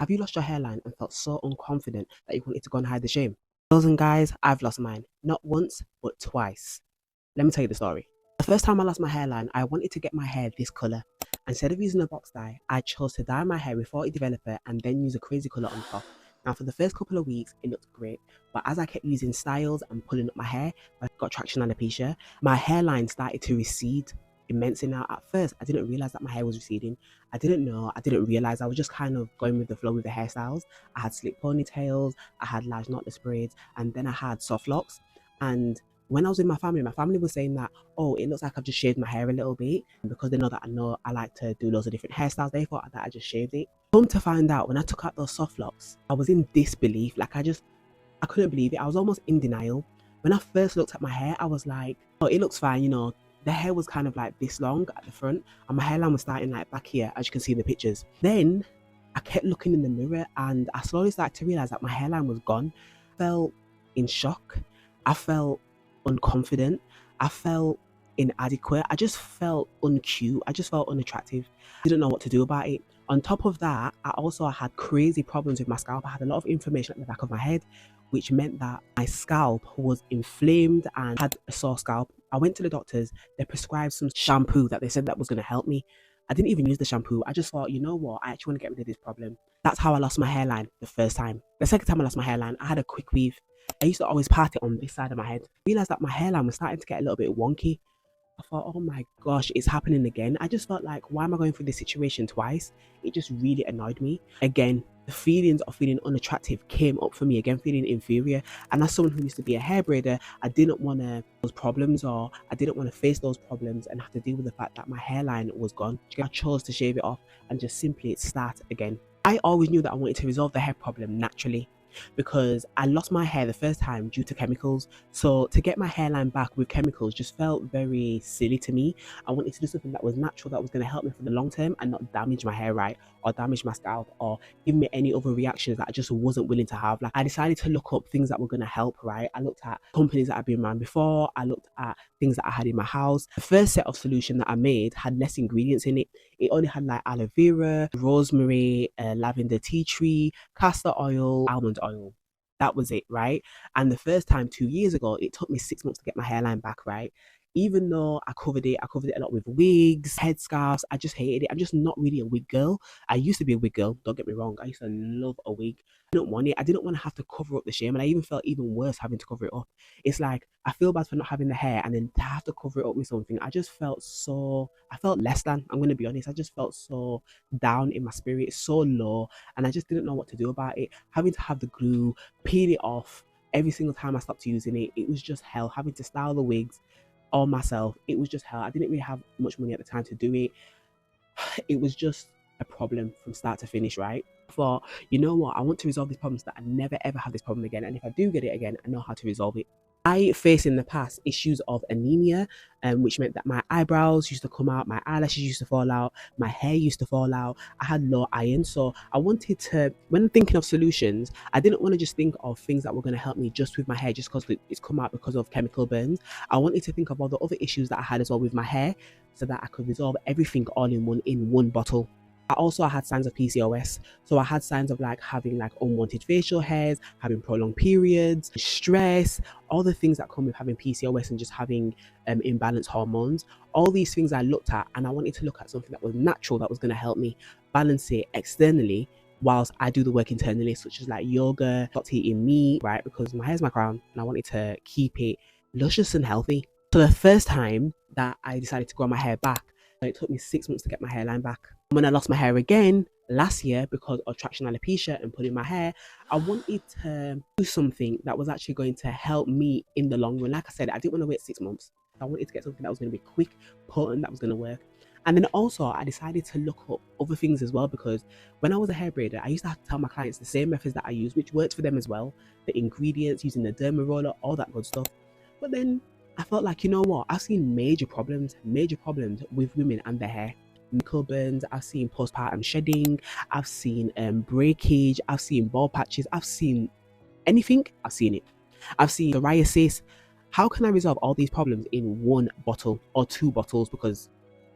Have you lost your hairline and felt so unconfident that you wanted to go and hide the shame? Girls and guys, I've lost mine. Not once, but twice. Let me tell you the story. The first time I lost my hairline, I wanted to get my hair this colour. Instead of using a box dye, I chose to dye my hair before it developed and then use a crazy colour on top. Now for the first couple of weeks, it looked great. But as I kept using styles and pulling up my hair, I got traction alopecia, my hairline started to recede immensely. Now at first, I didn't realise that my hair was receding. I didn't know, I didn't realise. I was just kind of going with the flow with the hairstyles. I had slick ponytails, I had large knotless braids, and then I had soft locks. And when I was with my family was saying that, oh, it looks like I've just shaved my hair a little bit. And because they know that I like to do loads of different hairstyles, they thought that I just shaved it. Come to find out, when I took out those soft locks, I was in disbelief. Like I couldn't believe it. I was almost in denial. When I first looked at my hair, I was like, oh, it looks fine, you know. The hair was kind of like this long at the front, and my hairline was starting like back here, as you can see in the pictures. Then I kept looking in the mirror and I slowly started to realize that my hairline was gone. I felt in shock. I felt unconfident. I felt inadequate. I just felt uncute. I just felt unattractive. I didn't know what to do about it. On top of that, I also had crazy problems with my scalp. I had a lot of inflammation at the back of my head, which meant that my scalp was inflamed and had a sore scalp. I went to the doctors. They prescribed some shampoo that they said that was going to help me. I didn't even use the shampoo. I just thought, you know what, I actually want to get rid of this problem. That's how I lost my hairline the first time. The second time I lost my hairline, I had a quick weave. I used to always part it on this side of my head. I realized that my hairline was starting to get a little bit wonky. I thought, oh my gosh, it's happening again. I just felt like, why am I going through this situation twice? It just really annoyed me. Again, the feelings of feeling unattractive came up for me, again, feeling inferior. And as someone who used to be a hair braider, I didn't want to those problems, or I didn't want to face those problems and have to deal with the fact that my hairline was gone. I chose to shave it off and just simply start again. I always knew that I wanted to resolve the hair problem naturally, because I lost my hair the first time due to chemicals. So to get my hairline back with chemicals just felt very silly to me. I wanted to do something that was natural, that was going to help me for the long term and not damage my hair, right, or damage my scalp, or give me any other reactions that I just wasn't willing to have. Like, I decided to look up things that were going to help, right? I looked at companies that I've been around before. I looked at things that I had in my house. The first set of solution that I made had less ingredients in it. It only had like aloe vera, rosemary, lavender tea tree, castor oil, almond oil. That was it, right? And the first time 2 years ago, it took me 6 months to get my hairline back, right? Even though I covered it a lot with wigs, headscarves. I just hated it. I'm just not really a wig girl. I used to be a wig girl, don't get me wrong. I used to love a wig. I didn't want it. I didn't want to have to cover up the shame, and I even felt even worse having to cover it up. It's like I feel bad for not having the hair and then to have to cover it up with something. I felt less than, I'm gonna be honest. I just felt so down in my spirit, so low, and I just didn't know what to do about it. Having to have the glue, peel it off every single time I stopped using it, it was just hell. Having to style the wigs all myself, it was just hell. I didn't really have much money at the time to do it. It was just a problem from start to finish, right? I thought, you know what, I want to resolve these problems so that I never ever have this problem again. And if I do get it again, I know how to resolve it. I faced in the past issues of anemia, which meant that my eyebrows used to come out, my eyelashes used to fall out, my hair used to fall out. I had low iron. So I wanted to, when thinking of solutions, I didn't want to just think of things that were going to help me just with my hair, just because it's come out because of chemical burns. I wanted to think of all the other issues that I had as well with my hair, so that I could resolve everything all in one bottle. I had signs of PCOS. So I had signs of like having like unwanted facial hairs, having prolonged periods, stress, all the things that come with having PCOS and just having imbalanced hormones. All these things I looked at, and I wanted to look at something that was natural, that was going to help me balance it externally whilst I do the work internally, such as like yoga, stopped eating meat, right? Because my hair's my crown and I wanted to keep it luscious and healthy. So the first time that I decided to grow my hair back, it took me 6 months to get my hairline back. When I lost my hair again last year because of traction alopecia and pulling my hair, I wanted to do something that was actually going to help me in the long run. Like I said, I didn't want to wait 6 months. I wanted to get something that was going to be quick, potent, that was going to work. And then also I decided to look up other things as well, because when I was a hair braider, I used to have to tell my clients the same methods that I use, which worked for them as well. The ingredients, using the derma roller, all that good stuff. But then I felt like, you know what, I've seen major problems with women and their hair. Nickel burns, I've seen postpartum shedding, I've seen breakage, I've seen bald patches, I've seen anything, I've seen it. I've seen psoriasis. How can I resolve all these problems in one bottle or two bottles? Because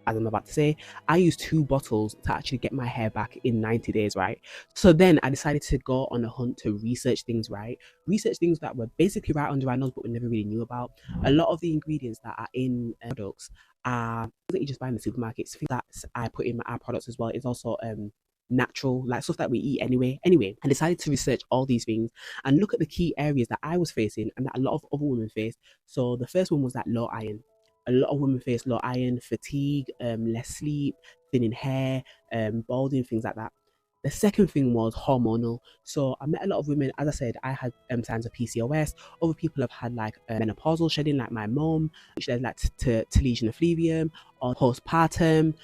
as I'm about to say, I used 2 bottles to actually get my hair back in 90 days, right? So then I decided to go on a hunt to research things, right? Research things that were basically right under our nose, but we never really knew about. A lot of the ingredients that are in products are things that you just buy in the supermarkets. Things that I put in our products as well is also natural, like stuff that we eat anyway. Anyway, I decided to research all these things and look at the key areas that I was facing and that a lot of other women face. So the first one was that low iron. A lot of women face low iron, fatigue, less sleep, thinning hair, balding, things like that. The second thing was hormonal. So I met a lot of women. As I said, I had signs of PCOS. Other people have had like menopausal shedding, like my mom, which led like to lesion of flavium, or postpartum,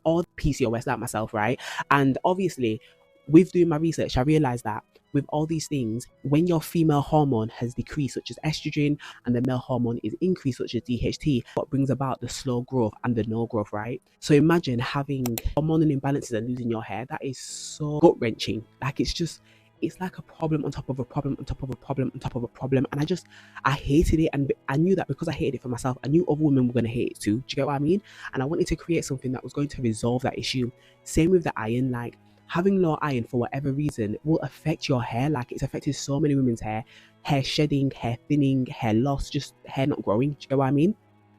or PCOS, like myself, right? And obviously, with doing my research, I realized that with all these things, when your female hormone has decreased, such as estrogen, and the male hormone is increased, such as DHT, what brings about the slow growth and the no growth, right? So imagine having hormonal imbalances and losing your hair. That is so gut wrenching. Like it's like a problem on top of a problem on top of a problem on top of a problem. And I hated it. And I knew that because I hated it for myself, I knew other women were going to hate it too. Do you get what I mean? And I wanted to create something that was going to resolve that issue. Same with the iron, like having low iron for whatever reason will affect your hair. Like it's affected so many women's hair shedding, hair thinning, hair loss, just hair not growing. Do you get what I mean?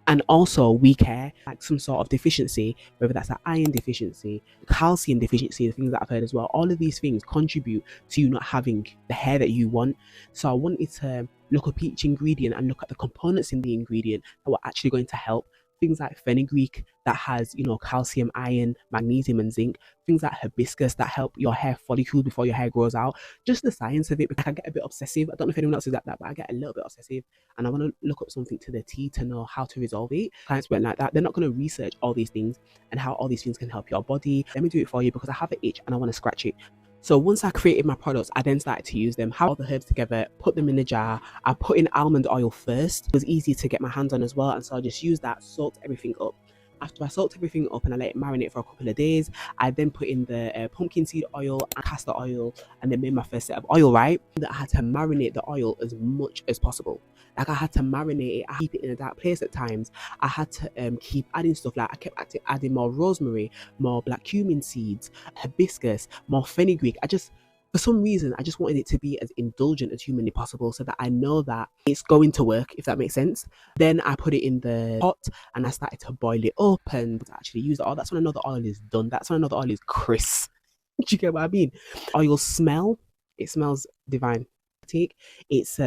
And also weak hair, like some sort of deficiency, whether that's an iron deficiency, calcium deficiency, the things that I've heard as well. All of these things contribute to you not having the hair that you want. So I wanted to look up each ingredient and look at the components in the ingredient that were actually going to help. Things like fenugreek that has, calcium, iron, magnesium, and zinc. Things like hibiscus that help your hair follicles before your hair grows out. Just the science of it, because I get a bit obsessive. I don't know if anyone else is like that, but I get a little bit obsessive, and I want to look up something to the T to know how to resolve it. Clients went like that. They're not going to research all these things and how all these things can help your body. Let me do it for you because I have an itch and I want to scratch it. So once I created my products, I then started to use them, have all the herbs together, put them in a jar. I put in almond oil first. It was easy to get my hands on as well. And so I just used that, soaked everything up. After I soaked everything up and I let it marinate for a couple of days, I then put in the pumpkin seed oil and castor oil and then made my first set of oil, right? That I had to marinate the oil as much as possible. Like I had to marinate it, I keep it in a dark place at times. I had to keep adding stuff, like I kept adding more rosemary, more black cumin seeds, hibiscus, more fenugreek. For some reason, I just wanted it to be as indulgent as humanly possible so that I know that it's going to work, if that makes sense. Then I put it in the pot and I started to boil it up and actually use the oil. That's when I know the oil is done. That's when I know the oil is crisp. Do you get what I mean? Oil smell, it smells divine. It's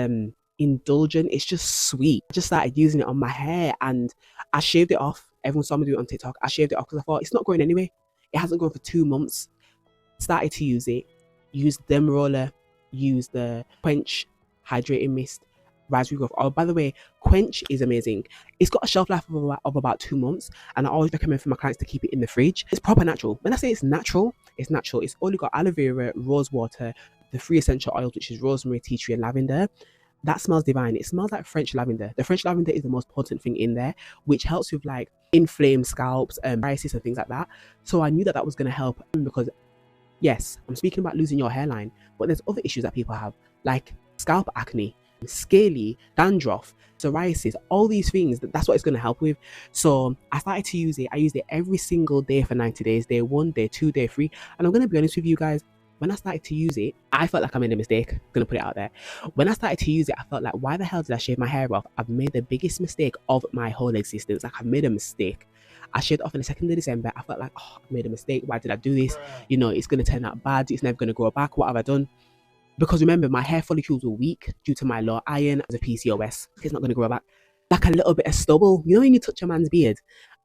indulgent, it's just sweet. I just started using it on my hair and I shaved it off. Everyone saw me do it on TikTok. I shaved it off because I thought it's not growing anyway. It hasn't grown for 2 months. Started to use it, use the derma roller, use the Quench hydrating mist, rise regrowth. Oh, by the way, Quench is amazing. It's got a shelf life of about 2 months, and I always recommend for my clients to keep it in the fridge. It's proper natural. When I say it's natural, it's natural. It's only got aloe vera, rose water, the 3 essential oils, which is rosemary, tea tree, and lavender. That smells divine. It smells like French lavender. The French lavender is the most potent thing in there, which helps with like inflamed scalps, psoriasis and things like that. So I knew that that was going to help because yes, I'm speaking about losing your hairline, but there's other issues that people have, like scalp acne, scaly, dandruff, psoriasis, all these things. That's what it's going to help with. So I started to use it. I used it every single day for 90 days, day 1, day 2, day 3. And I'm going to be honest with you guys, when I started to use it, I felt like I made a mistake. I'm going to put it out there. When I started to use it, I felt like, why the hell did I shave my hair off? I've made the biggest mistake of my whole existence. Like, I've made a mistake. I shaved off on the 2nd of December. I felt like, oh, I made a mistake. Why did I do this? You know, it's going to turn out bad. It's never going to grow back. What have I done? Because remember, my hair follicles were weak due to my low iron as a PCOS. It's not going to grow back. Like a little bit of stubble. You know when you touch a man's beard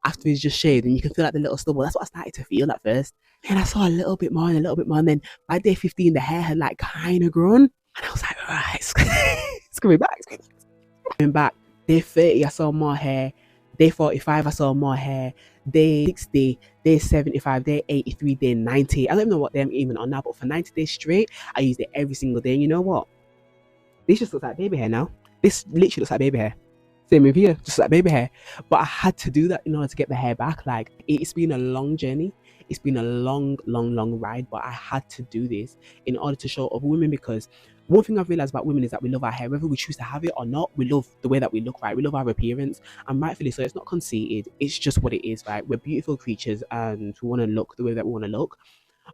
after he's just shaved and you can feel like the little stubble? That's what I started to feel at first. And I saw a little bit more and a little bit more. And then by day 15, the hair had like kind of grown. And I was like, right, it's coming back. It's coming back. Day 30, I saw more hair. Day 45, I saw more hair. Day 60, day 75, day 83, day 90. I don't know what day I'm even on now, but for 90 days straight, I used it every single day. And you know what? This just looks like baby hair now. This literally looks like baby hair. Same with here, just like baby hair. But I had to do that in order to get the hair back. Like, it's been a long journey. It's been a long ride, but I had to do this in order to show other women, because one thing I've realized about women is that we love our hair, whether we choose to have it or not. We love the way that we look, right? We love our appearance, and rightfully so. It's not conceited. It's just what it is, right? We're beautiful creatures, and we want to look the way that we want to look.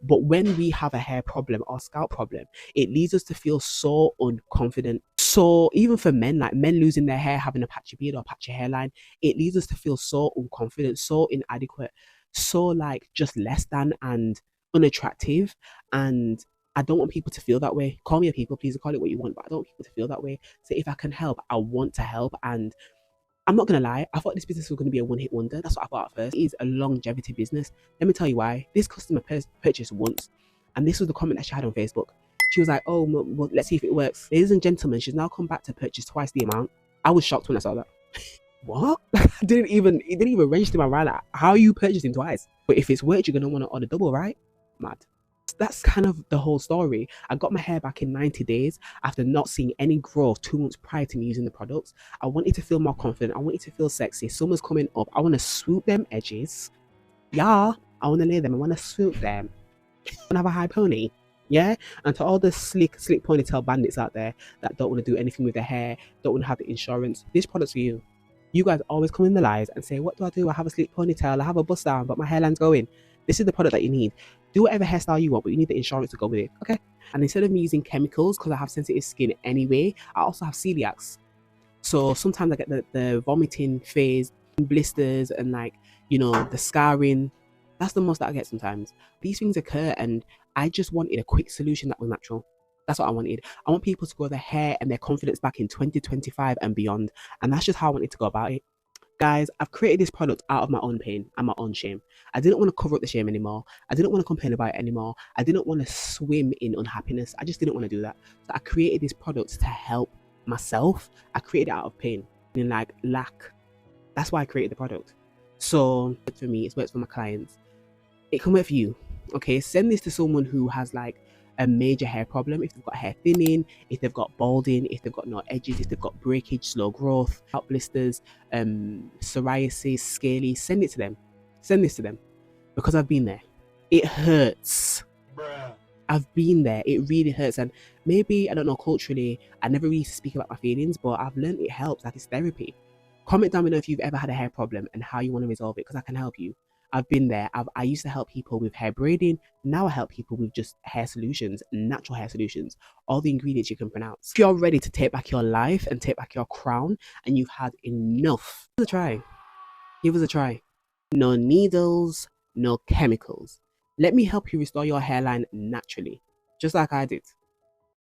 But when we have a hair problem or scalp problem, it leads us to feel so unconfident. So even for men, like men losing their hair, having a patchy beard or patchy hairline, it leads us to feel so unconfident, so inadequate, so like just less than and unattractive. And I don't want people to feel that way. Call me a people pleaser, call it what you want, but I don't want people to feel that way. So if I can help, I want to help. And I'm not gonna lie, I thought this business was gonna be a one-hit wonder. That's what I thought at first. It is a longevity business. Let me tell you why. This customer purchased once, and this was the comment that she had on Facebook. She was like, "Oh, well, let's see if it works." Ladies and gentlemen, she's now come back to purchase twice the amount. I was shocked when I saw that. What? It didn't even register my mind. Like, how are you purchasing twice? But if it's worked, you're gonna want to order double, right? Mad. That's kind of the whole story. I got my hair back in 90 days after not seeing any growth 2 months prior to me using the products. I wanted to feel more confident. I wanted to feel sexy. Summer's coming up. I want to swoop them edges. Yeah, I want to lay them. I want to swoop them. I want to have a high pony. Yeah, and to all the slick ponytail bandits out there that don't want to do anything with their hair, don't want to have the insurance, this product's for you. You guys always come in the lies and say, "What do I do? I have a slick ponytail, I have a bust down, but my hairline's going." This is the product that you need. Do whatever hairstyle you want, but you need the insurance to go with it. Okay. And instead of me using chemicals, because I have sensitive skin anyway, I also have celiacs. So sometimes I get the vomiting phase, blisters, and like, the scarring. That's the most that I get sometimes. These things occur, and I just wanted a quick solution that was natural. That's what I wanted. I want people to grow their hair and their confidence back in 2025 and beyond. And that's just how I wanted to go about it. Guys, I've created this product out of my own pain and my own shame. I didn't want to cover up the shame anymore. I didn't want to complain about it anymore. I didn't want to swim in unhappiness. I just didn't want to do that. So I created this product to help myself. I created it out of pain and like lack. That's why I created the product. So for me, it works for my clients. It can work for you. Okay, send this to someone who has like a major hair problem. If they've got hair thinning, if they've got balding, if they've got no edges, if they've got breakage, slow growth, scalp blisters, psoriasis, scaly, send it to them. Send this to them, because I've been there. It hurts. I've been there. It really hurts. And maybe, I don't know, culturally, I never really speak about my feelings, but I've learned it helps. Like, it's therapy. Comment down below if you've ever had a hair problem and how you want to resolve it, because I can help you. I've been there. I used to help people with hair braiding. Now I help people with just hair solutions, natural hair solutions, all the ingredients you can pronounce. If you're ready to take back your life and take back your crown and you've had enough, give us a try. Give us a try. No needles, no chemicals. Let me help you restore your hairline naturally, just like I did.